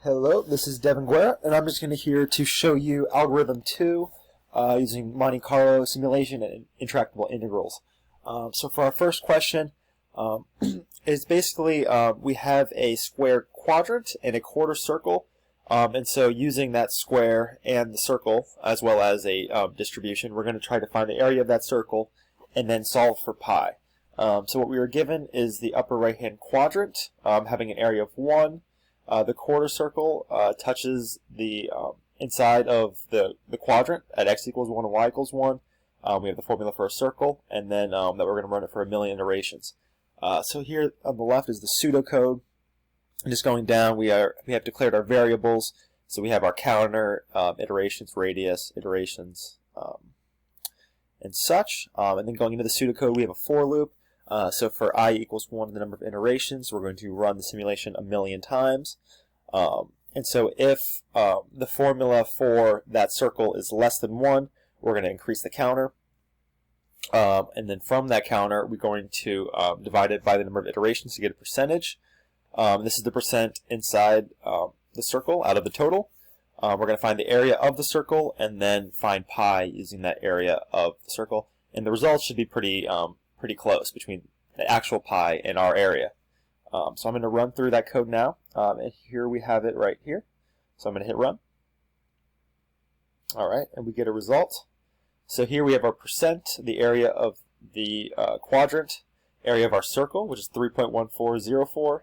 Hello, this is Devin Guerra, and I'm just going to here to show you algorithm 2 using Monte Carlo Simulation and Intractable integrals. So for our first question, is basically we have a square quadrant and a quarter circle, and so using that square and the circle as well as a distribution, we're going to try to find the area of that circle and then solve for pi. So what we were given is the upper right hand quadrant having an area of 1. The quarter circle touches the inside of the quadrant at x equals 1 and y equals 1. We have the formula for a circle, and then that we're going to run it for 1,000,000 iterations. So here on the left is the pseudocode. And just going down, we have declared our variables. So we have our counter, iterations, radius, iterations, and such. And then going into the pseudocode, we have a for loop. So for I equals 1, the number of iterations, we're going to run the simulation 1,000,000 times. And so if the formula for that circle is less than 1, we're going to increase the counter. And then from that counter, we're going to divide it by the number of iterations to get a percentage. This is the percent inside the circle out of the total. We're going to find the area of the circle and then find pi using that area of the circle. And the results should be pretty close between the actual pi and our area. So I'm going to run through that code now, and here we have it right here. So I'm going to hit run. All right, and we get a result. So here we have our percent, the area of the quadrant, area of our circle, which is 3.1404.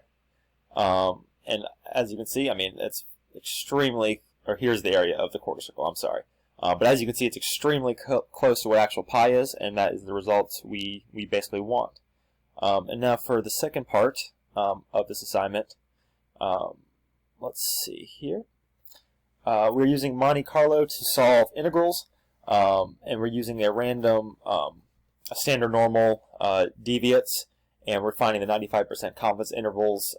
And as you can see, I mean, it's extremely, or here's the area of the quarter circle, I'm sorry. But as you can see, it's extremely close to what actual pi is, and that is the results we basically want. And now for the second part of this assignment, let's see here. We're using Monte Carlo to solve integrals, and we're using a random, a standard normal deviates, and we're finding the 95% confidence intervals,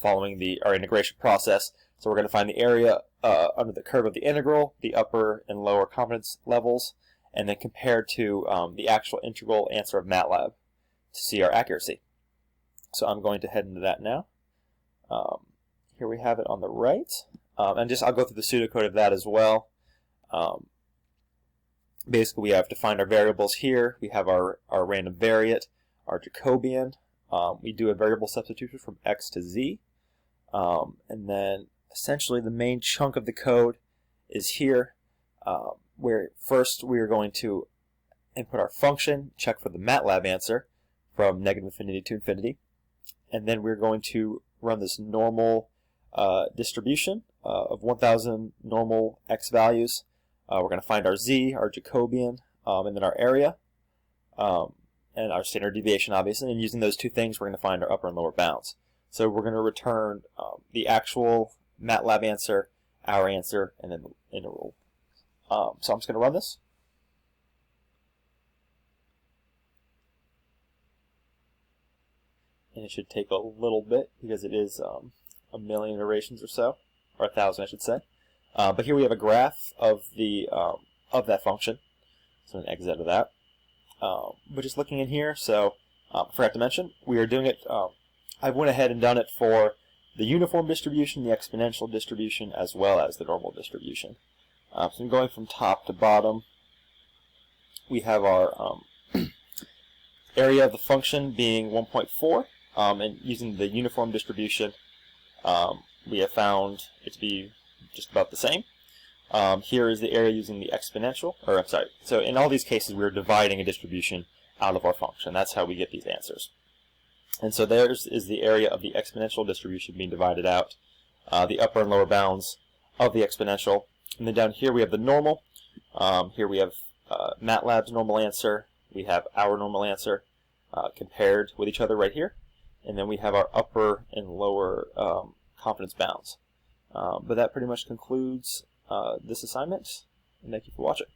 following our integration process. So we're going to find the area under the curve of the integral, the upper and lower confidence levels, and then compare to the actual integral answer of MATLAB to see our accuracy. So I'm going to head into that now. Here we have it on the right. And I'll go through the pseudocode of that as well. Basically, we have to find our variables here. We have our random variate, our Jacobian. We do a variable substitution from x to z. And then essentially the main chunk of the code is here, where first we are going to input our function, check for the MATLAB answer from -infinity to infinity, and then we're going to run this normal distribution of 1,000 normal x values. We're going to find our z, our Jacobian, and then our area, and our standard deviation, obviously, and using those two things, we're going to find our upper and lower bounds. So we're going to return the actual MATLAB answer, our answer, and then the integral. So I'm just going to run this. And it should take a little bit because it is 1,000,000 iterations or so, or 1,000 I should say. But here we have a graph of that function. So I'm going to exit out of that. But just looking in here, so I forgot to mention, we are doing it, I went ahead and done it for the uniform distribution, the exponential distribution, as well as the normal distribution. So I'm going from top to bottom. We have our area of the function being 1.4, and using the uniform distribution, we have found it to be just about the same. Here is the area using the exponential, or I'm sorry, so in all these cases we're dividing a distribution out of our function. That's how we get these answers. And so theirs is the area of the exponential distribution being divided out, the upper and lower bounds of the exponential. And then down here we have the normal. Here we have MATLAB's normal answer. We have our normal answer compared with each other right here. And then we have our upper and lower confidence bounds. But that pretty much concludes this assignment, and thank you for watching.